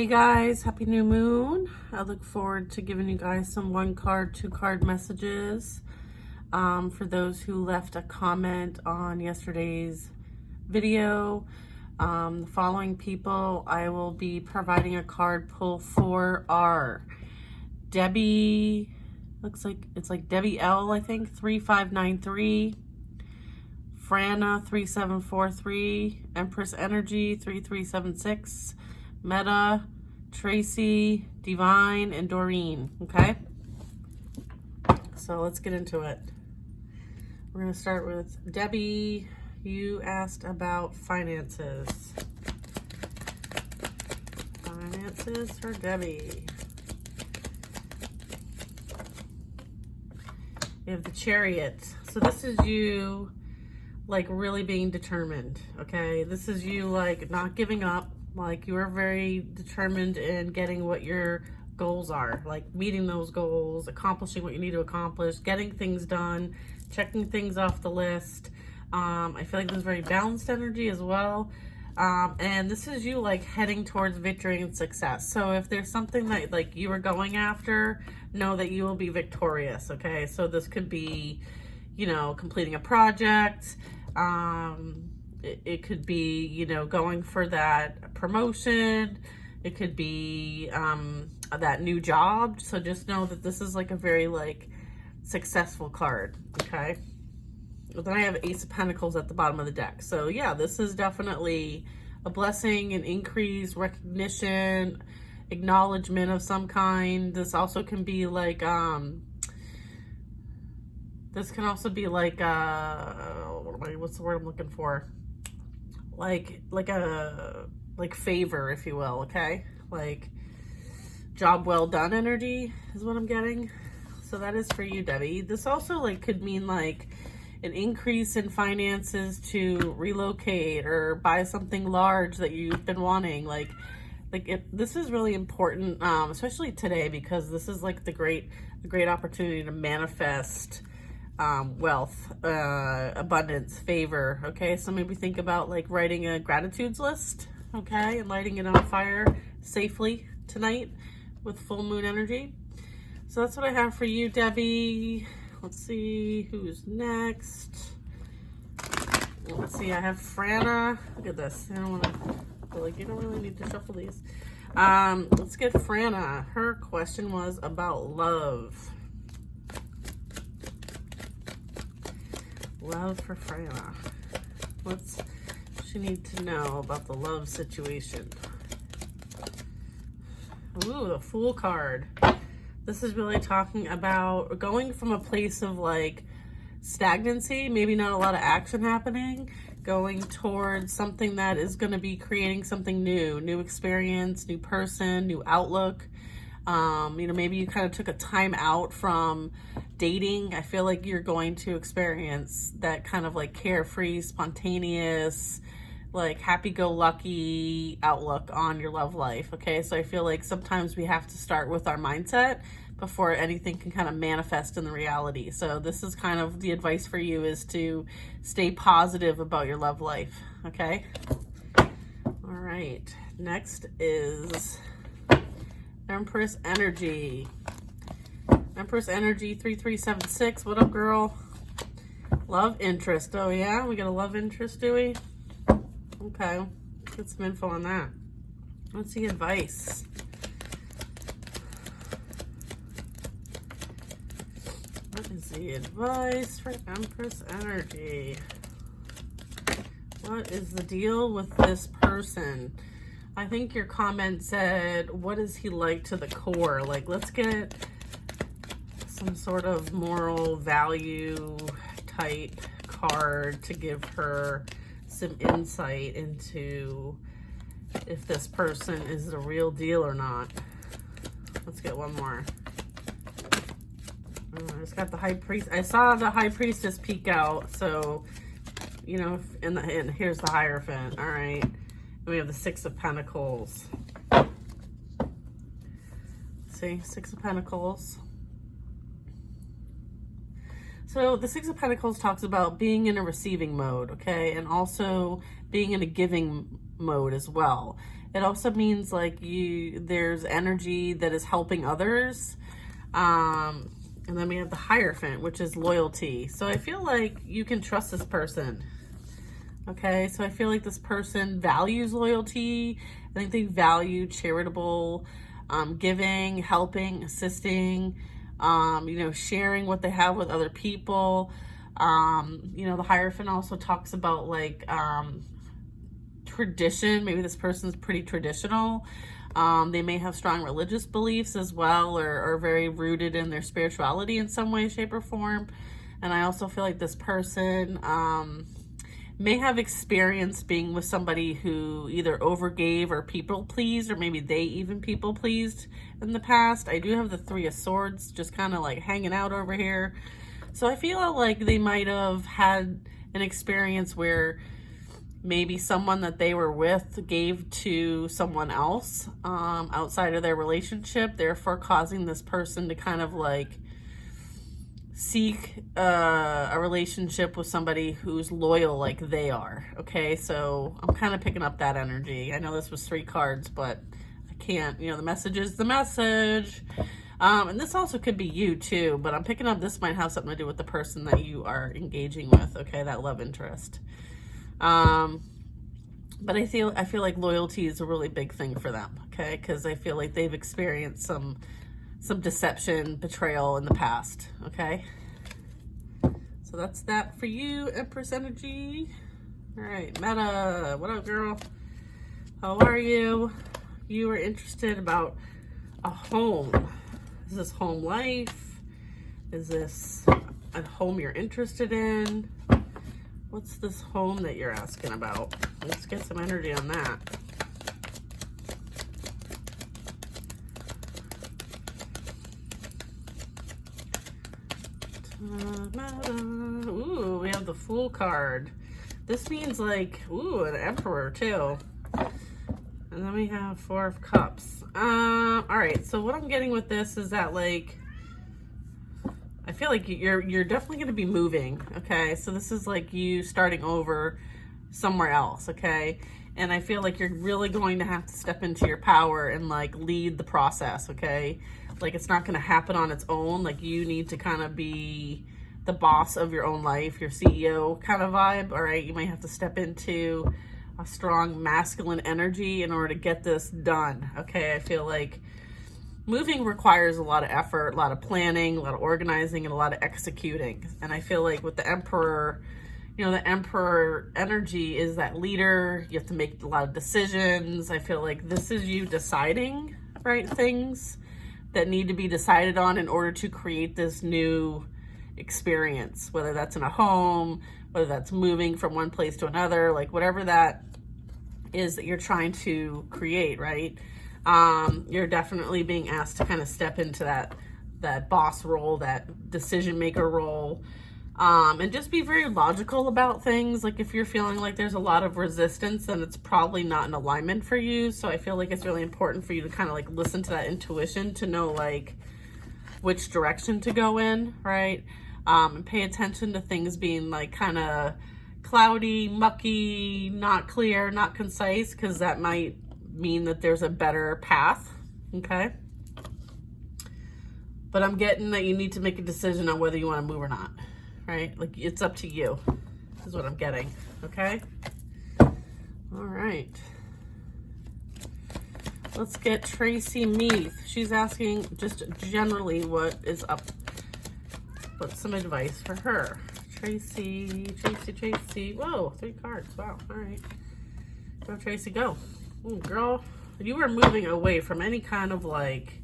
Hey guys, happy new moon. I look forward to giving you guys some 1-card, 2-card messages. For those who left a comment on yesterday's video, the following people I will be providing a card pull for are Debbie, looks like it's like Debbie L, I think, 3593, Franna 3743, Empress Energy 3376, Meta, Tracy, Divine, and Doreen. Okay, so let's get into it. We're going to start with Debbie. You asked about finances. Finances for Debbie. You have the Chariot. So this is you like really being determined. Okay, this is you like not giving up. Like you are very determined in getting what your goals are, like meeting those goals, accomplishing what you need to accomplish, getting things done, checking things off the list. I feel like there's very balanced energy as well. And this is you like heading towards victory and success. So if there's something that like you were going after, know that you will be victorious. Okay, so this could be, you know, completing a project. It could be, you know, going for that promotion. It could be that new job. So just know that this is like a very like successful card. Okay. But then I have Ace of Pentacles at the bottom of the deck. So yeah, this is definitely a blessing, an increase, recognition, acknowledgement of some kind. This also can be like this can also be like what's the word I'm looking for? Like favor, if you will. Okay, like job well done energy is what I'm getting. So that is for you, Debbie. This also like could mean like an increase in finances to relocate or buy something large that you've been wanting. Like this is really important, especially today, because this is like the great opportunity to manifest wealth, abundance, favor. Okay, so maybe think about like writing a gratitudes list, okay, and lighting it on fire safely tonight with full moon energy. So that's what I have for you, Debbie. Let's see who's next. Let's see, I have Franna. Look at this. I don't want to, like, you don't really need to shuffle these. Let's get Franna. Her question was about love. Love for Franna. What's she need to know about the love situation? Ooh, the Fool card. This is really talking about going from a place of like stagnancy, maybe not a lot of action happening, going towards something that is going to be creating something new experience, new person, new outlook. You know, maybe you kind of took a time out from dating. I feel like you're going to experience that kind of like carefree, spontaneous, like happy-go-lucky outlook on your love life. Okay, so I feel like sometimes we have to start with our mindset before anything can kind of manifest in the reality. So this is kind of the advice for you, is to stay positive about your love life. Okay, all right, next is Empress Energy. Empress Energy 3376. What up, girl? Love interest. Oh yeah, we got a love interest, do we? Okay, get some info on that. What's the advice? What is the advice for Empress Energy? What is the deal with this person? I think your comment said, what is he like to the core? Like, let's get some sort of moral value type card to give her some insight into if this person is the real deal or not. Let's get one more. I just got the High Priest. I saw the High Priestess peek out, so you know, and here's the Hierophant. All right, and we have the Six of Pentacles. See, Six of Pentacles. So the Six of Pentacles talks about being in a receiving mode, okay? And also being in a giving mode as well. It also means like there's energy that is helping others. And then we have the Hierophant, which is loyalty. So I feel like you can trust this person. Okay, so I feel like this person values loyalty. I think they value charitable giving, helping, assisting, sharing what they have with other people. The Hierophant also talks about like tradition. Maybe this person's pretty traditional. They may have strong religious beliefs as well, or very rooted in their spirituality in some way, shape, or form. And I also feel like this person may have experienced being with somebody who either overgave or people pleased, or maybe they even people pleased in the past. I do have the Three of Swords just kind of like hanging out over here. So I feel like they might have had an experience where maybe someone that they were with gave to someone else outside of their relationship, therefore causing this person to kind of like seek a relationship with somebody who's loyal like they are. Okay, so I'm kind of picking up that energy. I know this was 3 cards, but I can't, the message is the message. And this also could be you too, but I'm picking up this might have something to do with the person that you are engaging with, okay, that love interest. But I feel like loyalty is a really big thing for them, okay, because I feel like they've experienced some deception, betrayal in the past, okay? So that's that for you, Empress energy. All right, Meta, what up, girl? How are you? You are interested about a home. Is this home life? Is this a home you're interested in? What's this home that you're asking about? Let's get some energy on that. Ooh, we have the Fool card. This means like, ooh, an Emperor too. And then we have 4 of Cups. All right, so what I'm getting with this is that like, I feel like you're definitely going to be moving, okay? So this is like you starting over somewhere else, okay? And I feel like you're really going to have to step into your power and like lead the process, okay? Like it's not going to happen on its own. Like you need to kind of be the boss of your own life, your CEO kind of vibe, all right? You might have to step into a strong masculine energy in order to get this done, okay? I feel like moving requires a lot of effort, a lot of planning, a lot of organizing, and a lot of executing. And I feel like with the Emperor, the Emperor energy is that leader. You have to make a lot of decisions. I feel like this is you deciding, right, things that need to be decided on in order to create this new experience, whether that's in a home, whether that's moving from one place to another, like whatever that is that you're trying to create, right? You're definitely being asked to kind of step into that boss role, that decision maker role, and just be very logical about things. Like if you're feeling like there's a lot of resistance, then it's probably not in alignment for you. So I feel like it's really important for you to kind of like listen to that intuition to know like which direction to go in, right? And pay attention to things being like kind of cloudy, mucky, not clear, not concise, because that might mean that there's a better path, okay? But I'm getting that you need to make a decision on whether you want to move or not, right? Like it's up to you, is what I'm getting, okay? All right. Let's get Tracy Meath. She's asking just generally what is up. What's some advice for her? Tracy. Whoa, 3 cards. Wow, all right. Go, Tracy, go. Ooh, girl, you were moving away from any kind of like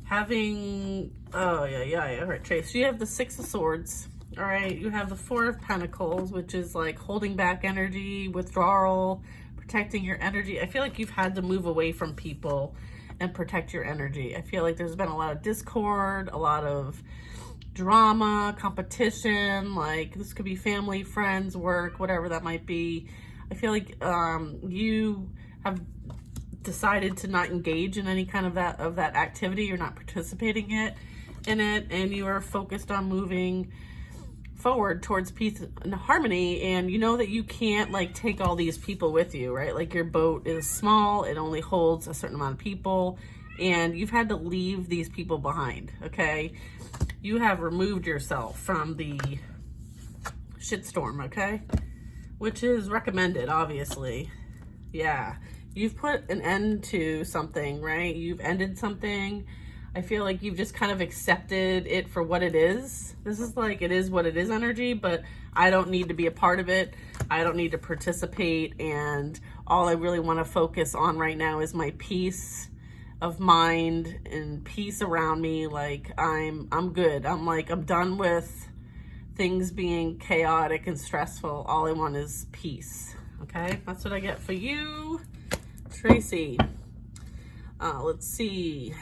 having, oh yeah. All right, Tracy, you have the 6 of Swords. All right, you have the 4 of Pentacles, which is like holding back energy, withdrawal, protecting your energy. I feel like you've had to move away from people and protect your energy. I feel like there's been a lot of discord, a lot of drama, competition, like this could be family, friends, work, whatever that might be. I feel like you have decided to not engage in any kind of that activity. You're not participating in it, and you are focused on moving forward towards peace and harmony, and you know that you can't like take all these people with you, right? Like your boat is small, it only holds a certain amount of people, and you've had to leave these people behind, okay? You have removed yourself from the shitstorm, okay? Which is recommended, obviously. Yeah, you've put an end to something, right? You've ended something. I feel like you've just kind of accepted it for what it is. This is like, it is what it is energy, but I don't need to be a part of it. I don't need to participate. And all I really want to focus on right now is my peace of mind and peace around me. Like I'm good. I'm done with things being chaotic and stressful. All I want is peace. Okay, that's what I get for you, Tracy. Let's see.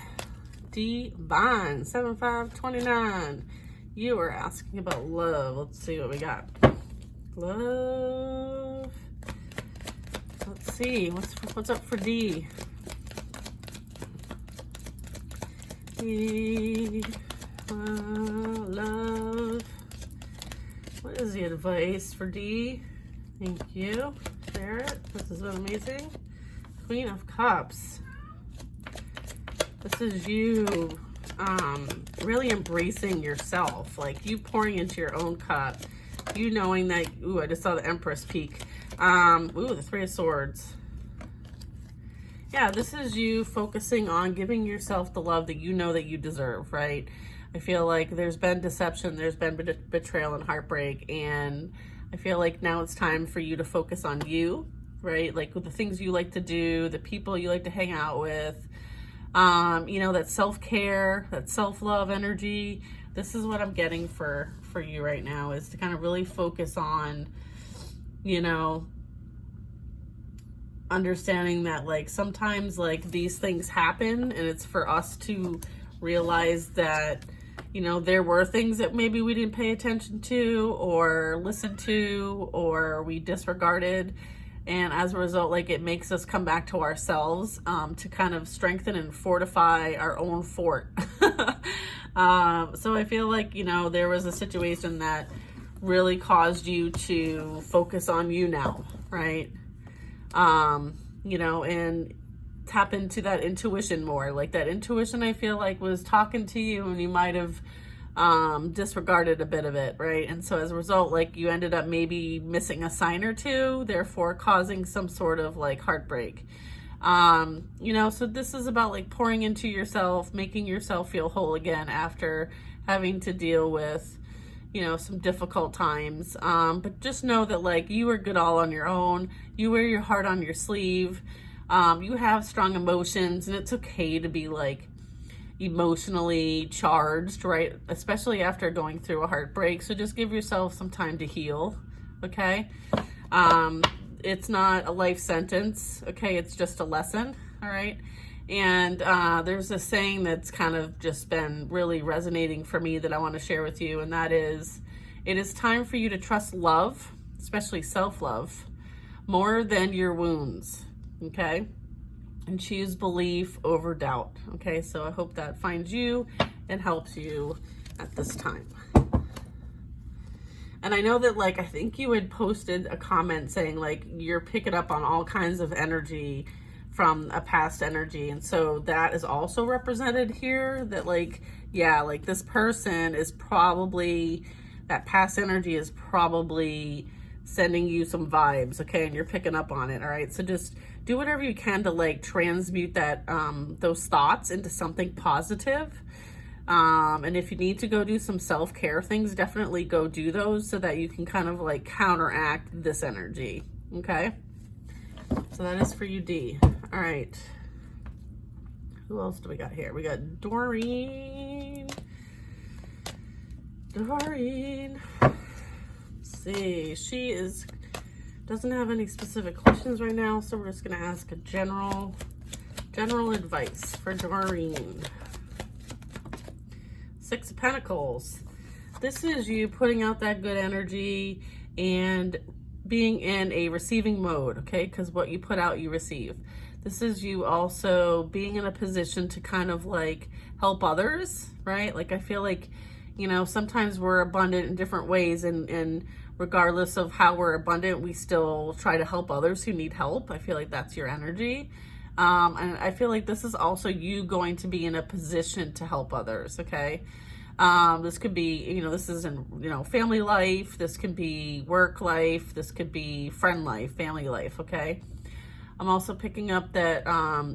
Divine 7529. You are asking about love. Let's see what we got. Love. Let's see what's up for D. D. Love. What is the advice for D? Thank you. Share it. This is amazing. Queen of Cups. This is you really embracing yourself, like you pouring into your own cup, you knowing that, ooh, I just saw the Empress peek. Ooh, the Three of Swords. Yeah, this is you focusing on giving yourself the love that you know that you deserve, right? I feel like there's been deception, there's been betrayal and heartbreak, and I feel like now it's time for you to focus on you, right? Like with the things you like to do, the people you like to hang out with, you know, that self-care, that self-love energy. This is what I'm getting for you right now, is to kind of really focus on, you know, understanding that like sometimes like these things happen, and it's for us to realize that, you know, there were things that maybe we didn't pay attention to or listen to or we disregarded. And as a result, like it makes us come back to ourselves to kind of strengthen and fortify our own fort. So I feel like, you know, there was a situation that really caused you to focus on you now, right? You know, and tap into that intuition more. Like that intuition, I feel like, was talking to you and you might have disregarded a bit of it, right? And so as a result, like you ended up maybe missing a sign or two, therefore causing some sort of like heartbreak. You know, so this is about like pouring into yourself, making yourself feel whole again after having to deal with, you know, some difficult times. But just know that like you are good all on your own. You wear your heart on your sleeve. You have strong emotions, and it's okay to be like emotionally charged, right? Especially after going through a heartbreak. So just give yourself some time to heal, okay? It's not a life sentence, okay? It's just a lesson, all right? And there's a saying that's kind of just been really resonating for me that I want to share with you, and that is, it is time for you to trust love, especially self-love, more than your wounds, okay? And choose belief over doubt, okay? So I hope that finds you and helps you at this time. And I know that, like, I think you had posted a comment saying, like, you're picking up on all kinds of energy from a past energy. And so that is also represented here, that, like, yeah, like, this person is probably, that past energy is probably sending you some vibes, okay? And you're picking up on it, all right? So just do whatever you can to like transmute that those thoughts into something positive. And if you need to go do some self-care things, definitely go do those so that you can kind of like counteract this energy, okay? So that is for you, D. All right. Who else do we got here? We got Doreen. Doreen. Let's see. She doesn't have any specific questions right now, so we're just gonna ask a general advice for Doreen. Six of Pentacles. This is you putting out that good energy and being in a receiving mode, okay? Because what you put out, you receive. This is you also being in a position to kind of like help others, right? Like I feel like You know, sometimes we're abundant in different ways, and regardless of how we're abundant, we still try to help others who need help. I feel like that's your energy. And I feel like this is also you going to be in a position to help others, okay? This could be, you know, this is in, you know, family life. This could be work life. This could be friend life, family life, okay? I'm also picking up that,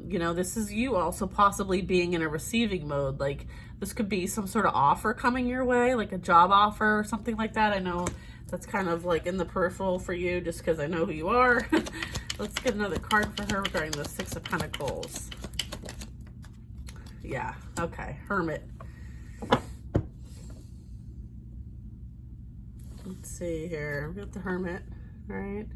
you know, this is you also possibly being in a receiving mode. Like, this could be some sort of offer coming your way, like a job offer or something like that. I know that's kind of like in the peripheral for you just because I know who you are. Let's get another card for her regarding the Six of Pentacles. Yeah, okay, Hermit. Let's see here. We got the Hermit, all right?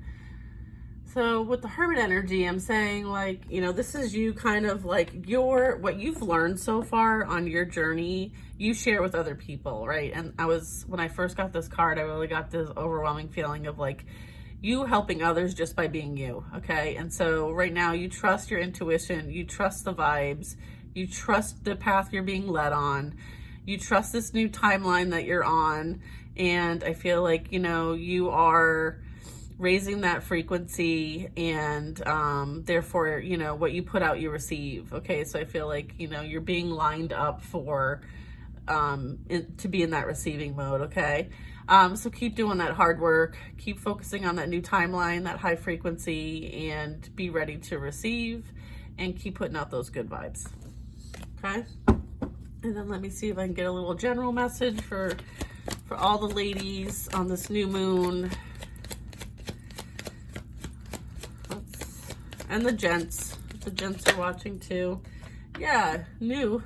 So with the Hermit energy, I'm saying, like, you know, this is you kind of like what you've learned so far on your journey, you share with other people, right? And when I first got this card, I really got this overwhelming feeling of like you helping others just by being you, okay? And so right now you trust your intuition, you trust the vibes, you trust the path you're being led on, you trust this new timeline that you're on. And I feel like, you know, you are raising that frequency, and therefore, you know, what you put out, you receive. Okay, so I feel like, you know, you're being lined up for to be in that receiving mode. Okay, so keep doing that hard work, keep focusing on that new timeline, that high frequency, and be ready to receive, and keep putting out those good vibes. Okay, and then let me see if I can get a little general message for all the ladies on this new moon. And the gents are watching too. Yeah, new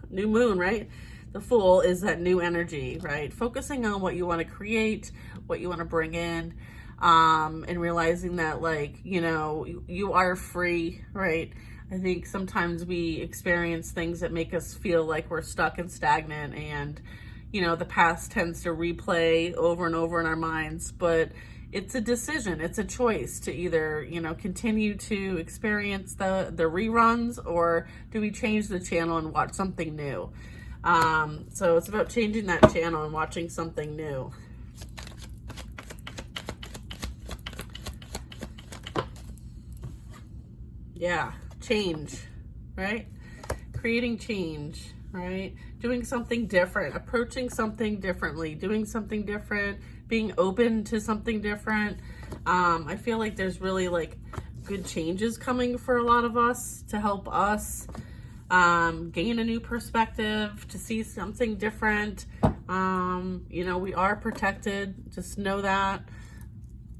moon, right? The Fool is that new energy, right? Focusing on what you want to create, what you want to bring in, and realizing that, like, you know, you are free, right? I think sometimes we experience things that make us feel like we're stuck and stagnant, and, you know, the past tends to replay over and over in our minds, but it's a decision, it's a choice to either, you know, continue to experience the reruns, or do we change the channel and watch something new? So it's about changing that channel and watching something new. Yeah, change, right? Creating change, right? Doing something different, approaching something differently, doing something different, being open to something different. I feel like there's really like good changes coming for a lot of us to help us gain a new perspective, to see something different. You know, we are protected. Just know that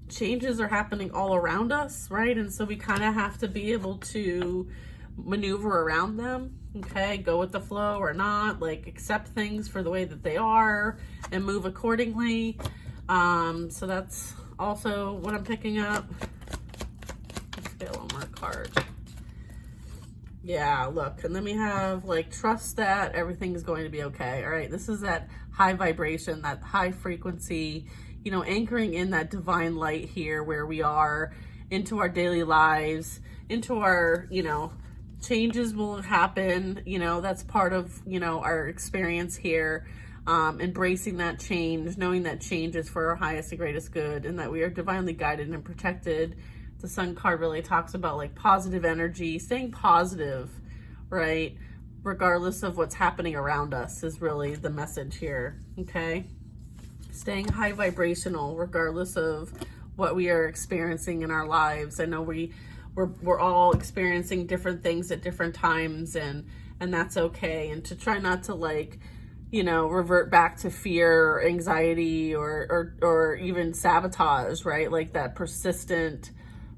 changes are happening all around us, right? And so we kind of have to be able to maneuver around them. Okay, go with the flow or not, like accept things for the way that they are and move accordingly. So that's also what I'm picking up. Let's get one more card. Yeah, look, and then we have like trust that everything's going to be okay. All right, this is that high vibration, that high frequency, you know, anchoring in that divine light here where we are, into our daily lives, into our, you know, changes will happen, you know, that's part of, you know, our experience here. Embracing that change, knowing that change is for our highest and greatest good, and that we are divinely guided and protected. The Sun card really talks about like positive energy, staying positive, right? Regardless of what's happening around us is really the message here, okay? Staying high vibrational regardless of what we are experiencing in our lives. I know we're all experiencing different things at different times, and that's okay. And to try not to, like, you know, revert back to fear or anxiety or even sabotage, right? Like that persistent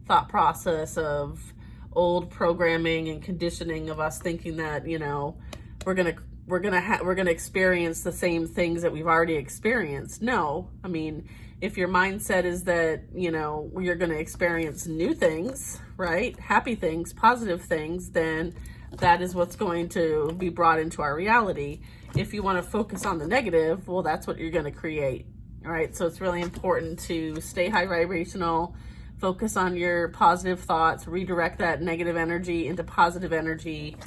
thought process of old programming and conditioning of us thinking that, you know, we're gonna experience the same things that we've already experienced. No, I mean, if your mindset is that, you know, you're gonna experience new things, right? Happy things, positive things, then that is what's going to be brought into our reality. If you want to focus on the negative, well, that's what you're going to create. All right. So it's really important to stay high vibrational, focus on your positive thoughts, redirect that negative energy into positive energy.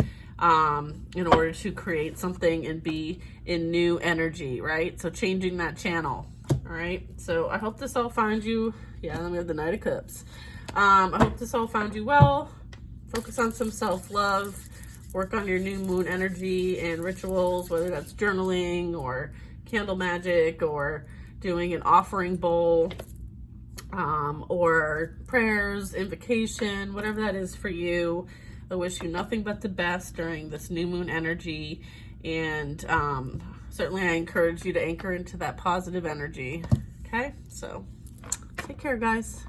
in order to create something and be in new energy, right? So changing that channel. All right, so I hope this all finds you. Yeah, then we have the Knight of Cups. I hope this all found you well. Focus on some self-love. Work on your new moon energy and rituals, whether that's journaling or candle magic or doing an offering bowl, or prayers, invocation, whatever that is for you. I wish you nothing but the best during this new moon energy. And certainly I encourage you to anchor into that positive energy. Okay, so take care, guys.